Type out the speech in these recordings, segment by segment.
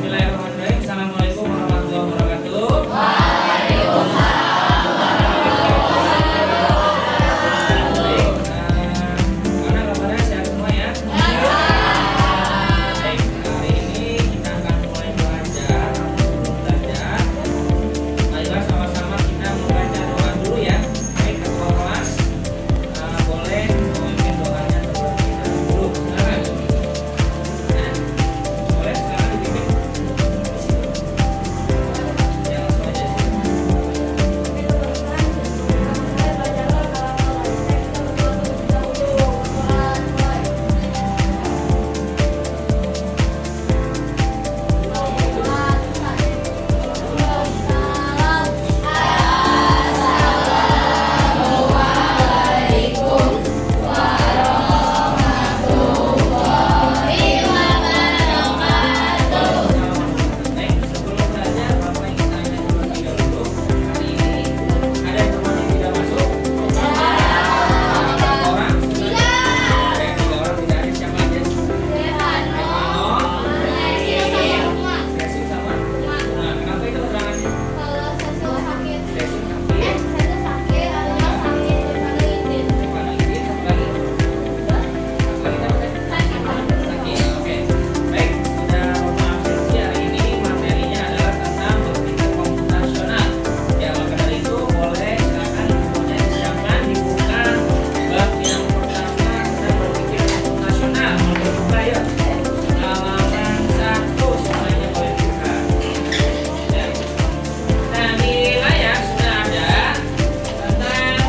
Bismillahirrahmanirrahim. Assalamualaikum warahmatullahi wabarakatuh.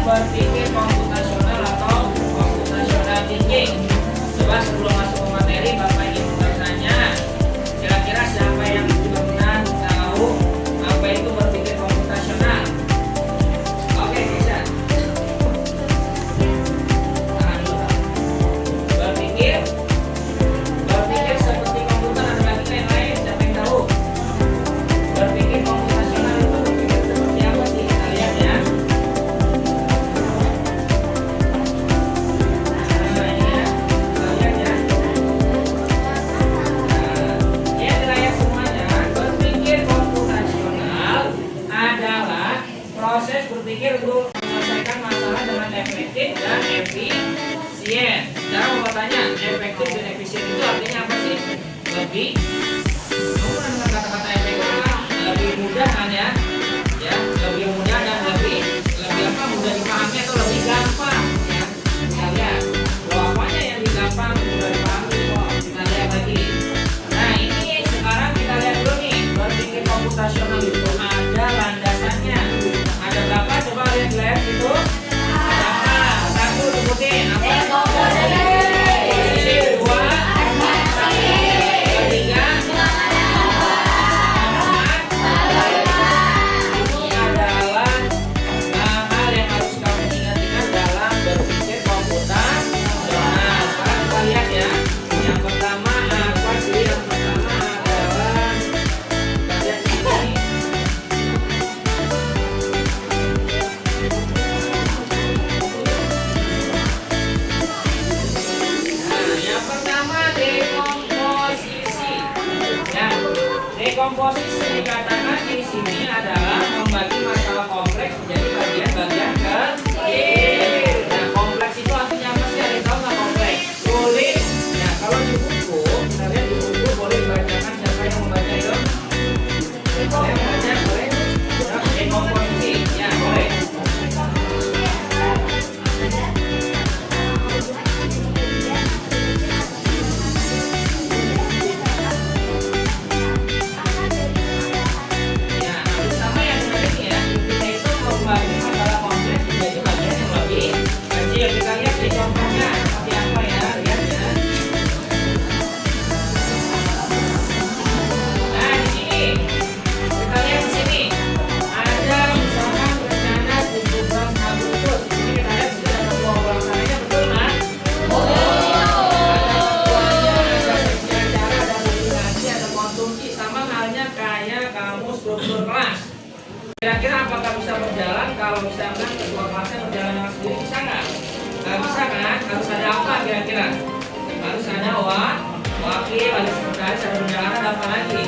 Berpikir komputasional atau computational thinking. Coba sebelum masuk ke materi, Bapak ingin bertanya, kira-kira siapa yang pernah tahu apa itu berpikir komputasional? Oke, bisa. Tahan dulu. Berpikir seperti komputer, ada lagi yang lain, siapa yang tahu? Berpikir komputasional itu berpikir seperti apa sih? Kita lihat ya. Proses berpikir untuk menyelesaikan masalah dengan efektif dan efisien. Sekarang mau bertanya, efektif dan efisien itu artinya apa sih? Lebih, kamu pernah dengar kata-kata efektif kan? Lebih mudah kan ya? Ya, lebih mudah dan lebih apa? Mudah dipahami atau lebih gampang ya? Kita lihat, apanya yang lebih gampang, mudah dipahami. Kita lihat lagi. Nah ini sekarang kita lihat dulu nih, berpikir komputasional itu ada landasannya. Ada berapa? Coba lihat itu. Ada apa? Satu, sebutin apa? Posisi dua, ketiga, ini adalah hal yang harus kamu ingat-ingat dalam berpikir komputasional. Sekarang kita lihat ya. Yang pertama apa sih? Yang pertama adalah bagian ini. Yang pertama dekomposisi. Ya, dekomposisi dikatakan di sini adalah membagi masalah kompleks menjadi bagian-bagian kecil. Nah, kompleks itu artinya apa sih? Ada yang tahu nggak kompleks? Sulit. Nah, kalau di buku, kita lihat di buku boleh dibacakan, siapa yang membaca itu? Boleh membaca, boleh. Dekomposisi, ya boleh. Kira-kira apakah bisa berjalan kalau misalkan ketua kelasnya berjalan dengan sendiri, bisa nggak? Nggak bisa kan? Harus ada apa kira-kira? Harus ada wakil, ada sekretaris, ada bendahara, ada apa lagi?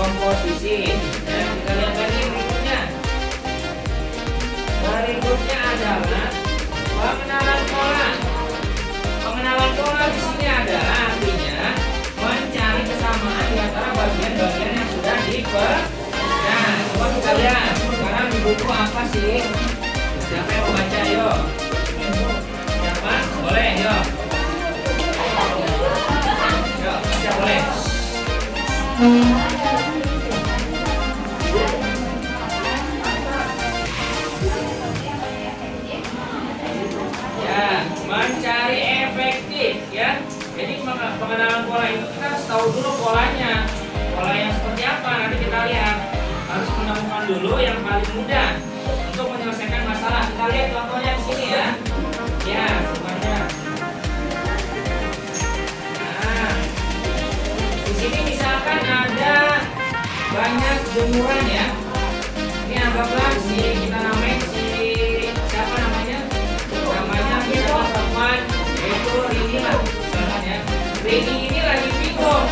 komposisi. Dan kita lihat lagi berikutnya. Berikutnya adalah pengenalan pola. Pengenalan pola di sini adalah artinya mencari kesamaan di antara bagian-bagian yang sudah Nah, coba kita lihat sekarang di buku apa sih? Siapa yang mau baca? Yuk. Siapa? Boleh, yuk. Yuk, baca boleh. Ya, mencari efektif ya. Jadi pengenalan pola itu kita harus tahu dulu polanya. Pola yang seperti apa nanti kita lihat. Harus menemukan dulu yang paling mudah untuk menyelesaikan masalah. Kita lihat contohnya di sini ya. Ya, semuanya. Nah, di sini misalkan ada banyak jemuran ya. Ini anggaplah kita namain siapa namanya? Namanya kita teman itu Rini lah, misalkan ya. Rini ini lagi bingung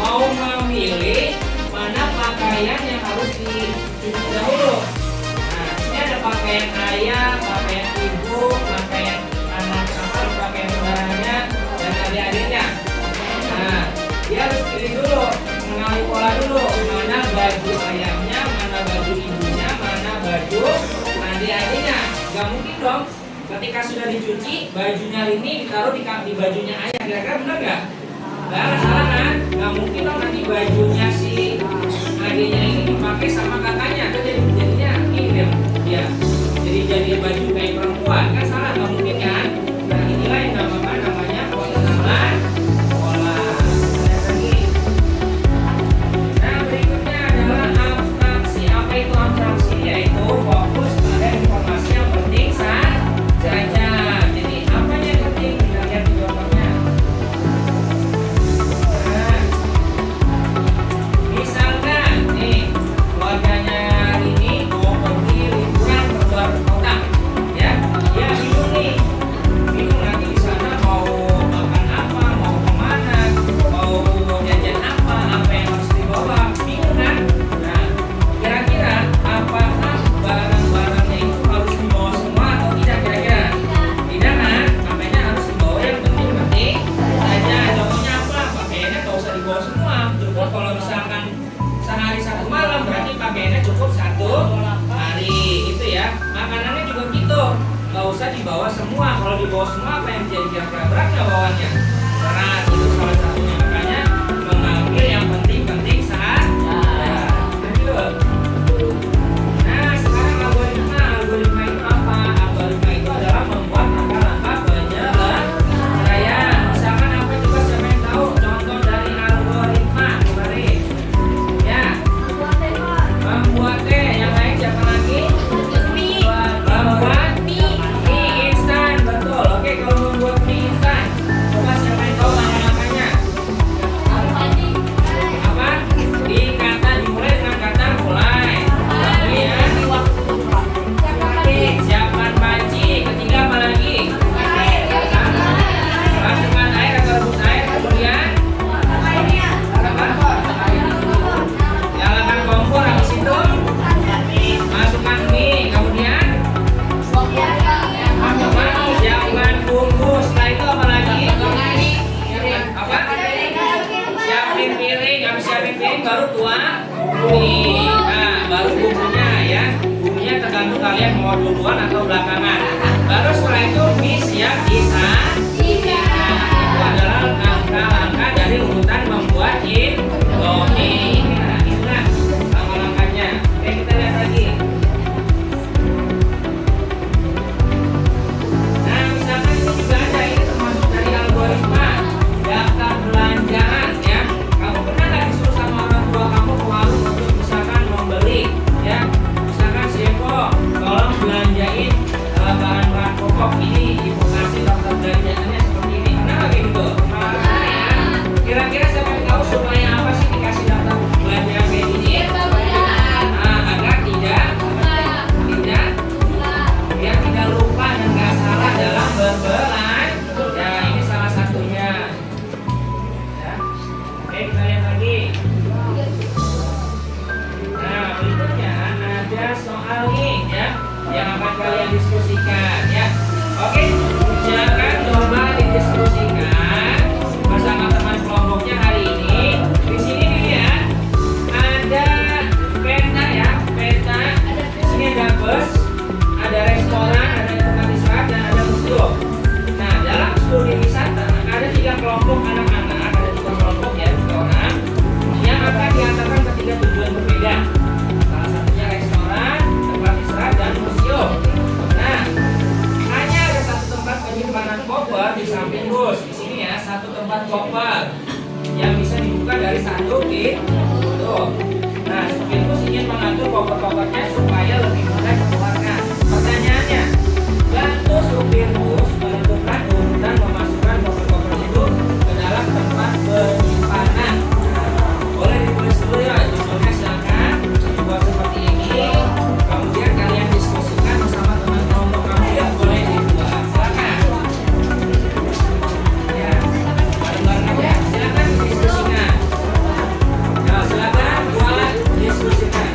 mau memilih mana pakaian yang harus dicuci dahulu. Nah, ini ada pakaian ayah, pakaian ibu, pakaian anak kakak, pakaian saudaranya, dan adik-adiknya. Nah, dia harus pilih dulu, mengenali pola dulu, mana baju ayahnya, mana baju ibunya, mana baju adik-adiknya. Gak mungkin dong, ketika sudah dicuci, bajunya ini ditaruh di bajunya ayah. Kira-kira benar gak? Gak salah kan? Gak mungkin dong nanti bajunya si adiknya ini dipakai sama kakaknya. Kan jadinya ini dia. Jadi baju kayak perempuan. Kan salah, gak mungkin kan? Nah, inilah yang namanya pengenalan pola. Nah, berikutnya adalah abstraksi. Apa itu abstraksi? Yaitu fokus pada informasi yang penting saja. Jadi apanya yang penting? Kita lihat di contohnya. Misalkan nih keluarganya ini mau pergi liburan ke luar kota, ya, dia bingung nih, nanti di sana mau makan apa, mau kemana, mau jajan apa yang harus dibawa, bingung kan? Nah, kira-kira apakah barang-barangnya itu harus dibawa semua atau tidak kira-kira? Tidak kan? Makanya harus dibawa yang penting-penting saja. Contohnya apa? Pakaiannya nggak usah dibawa semua. Cukup kalau misalkan sehari satu malam berarti pakaiannya cukup 1 hari itu ya. Makanannya juga gitu, nggak usah dibawa semua. Kalau dibawa semua apa yang jadi kira-kira berat nggak bawanya? Berat, itu salah satunya. Makanya mengambil yang penting-penting saja. Lanjut. Nah, sekarang algoritma itu apa? Algoritma itu adalah membuat langkah-langkah penyelesaian. Misalkan apa coba siapa yang tahu contoh dari algoritma? Mari. Ya. Membuat teh, yang lain siapa lagi? Membuat mie instan, betul. Oke, kalau membuat mie instan, coba siapa yang tahu langkah-langkahnya? Apa? Dimulai dengan kata mulai. Kemudian siapkan panci. Ketiga apa lagi? Masukkan air atau rebus air. Kemudian apa? Nyalakan kompor. Habis itu masukkan mie. Kemudian siapkan bumbu. Setelah itu apa lagi? Apa? Siapin piring. Habis siapin piring baru tuang mie. Nah, baru bumbunya ya. Bumbunya tergantung kalian mau duluan atau belakangan. Baru setelah itu mie siap disajikan. Itu adalah langkah-langkah dari urutan membuat indomie. Nah, inilah langkah-langkahnya. Oke, kita lihat lagi. Nah, misalkan ini juga ada, ini termasuk dari algoritma daftar belanjaan ya. Kamu pernah nggak disuruh sama orang tua kamu ke warung untuk misalkan membeli ya? Misalkan Sepo, tolong belanjain bahan-bahan pokok ini, ibu kasih daftar belanjaannya seperti ini. Pernah nggak kayak gitu? Pernah ya. Kira-kira siapa yang tahu supaya apa sih dikasih daftar belanjaan kayak gini? Nah, agar biar tidak lupa dan nggak salah dalam berbelanja. Ya, ini salah satunya. Ya. Oke, kita lihat lagi. penyimpanan koper di samping bus. Di sini ya, satu tempat koper yang bisa dibuka dari satu pintu. Nah, supir bus ingin mengatur koper-kopernya supaya lebih mudah dikeluarkan. Pertanyaannya, bantu supir bus menentukan urutan memasukkan koper-koper itu ke dalam tempat penyimpanan. Boleh ditulis dulu ya, judulnya silakan dibuat seperti ini. Kemudian kalian diskusikan bersama teman kelompok kamu yang boleh dibuat. Silakan. Ya, bareng-bareng aja. Silakan diskusikan. Ya, silakan buat diskusikan.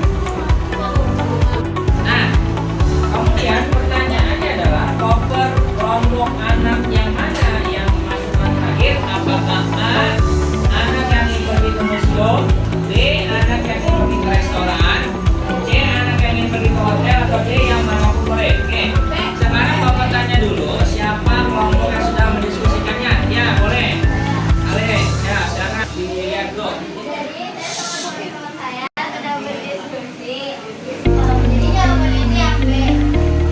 Nah, kemudian pertanyaannya adalah koper kelompok anak yang mana yang dimasukkan terakhir? Apakah A, anak yang ingin pergi ke museum, B, anak yang ingin pergi ke restoran, C, anak yang ingin pergi ke hotel, atau D, yang mana pun boleh. Oke, sekarang bapak tanya dulu siapa kelompok yang sudah mendiskusikannya. Ya, boleh. Ale, ya, silakan dilihat dulu. Saya sudah berdiskusi. Jadi jawaban itu yang B,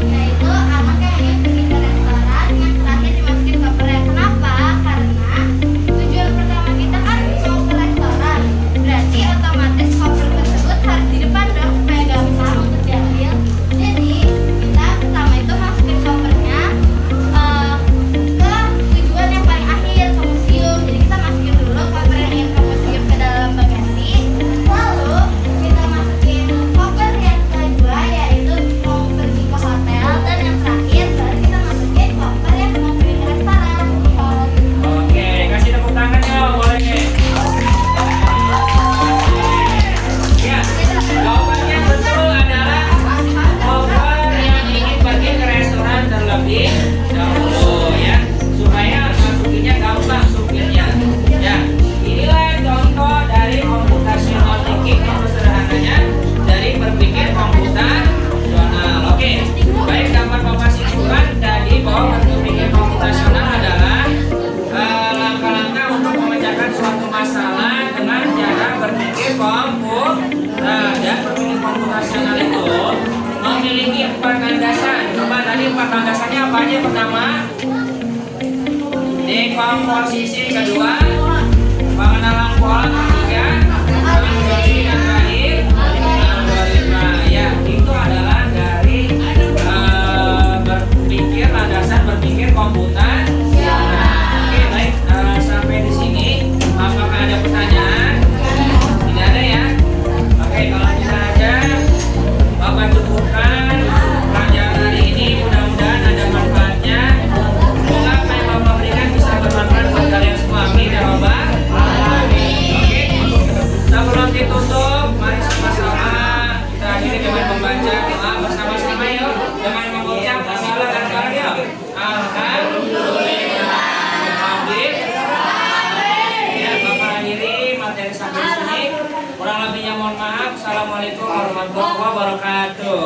yaitu anak yang ingin pergi ke restoran yang terakhir dimasukin kopernya. Kenapa? Karena tujuan pertama kita kan mau ke restoran. Berarti otomatis koper tersebut harus di depan dong supaya gampang untuk diambil. Jadi kita pertama itu masukin kopernya ke tujuan yang paling akhir, ke museum. Jadi kita masukin dulu koper yang ingin ke museum ke dalam bagasi. Lalu kita masukin koper yang kedua yaitu mau pergi ke hotel, dan yang terakhir baru kita masukin koper yang mau pergi ke restoran. Oke, kasih tepuk tangan ya, boleh. Ya, jawabannya betul adalah koper yang ingin pergi ke restoran terlebih dahulu ya, supaya masukinnya gampang supirnya. Ya, inilah contoh dari computational thinking atau sederhananya dari berpikir komputasional. Oke, baik, dapat Bapak simpulkan tadi bahwa berpikir komputasional adalah langkah-langkah untuk memecahkan suatu masalah dengan cara berpikir komputer. Dan berpikir komputasional itu memiliki 4 landasan. Coba tadi 4 landasannya apa aja? Pertama, dekomposisi. Kedua, pengenalan pola. Ketiga, analisis. Dan terakhir, algoritma. Ya, itu adalah dari berpikir landasan berpikir komputer. Oke, baik, sampai di sini apakah ada pertanyaan? Tidak ada ya? Oke, kalau tidak ada, Bapak cukupkan pelajaran hari ini. Mudah-mudahan ada manfaatnya. Semoga apa yang Bapak berikan bisa bermanfaat buat kalian semua. Amin ya Bapak. Oke, sebelum ditutup, mari sama-sama kita akhiri dengan membaca doa bersama-sama yuk, dengan mengucap salam dan bareng yuk. Alhamdulillah. Ya, Bapak akhiri materi sampai sini. Kurang lebihnya mohon maaf. Assalamualaikum warahmatullahi wabarakatuh.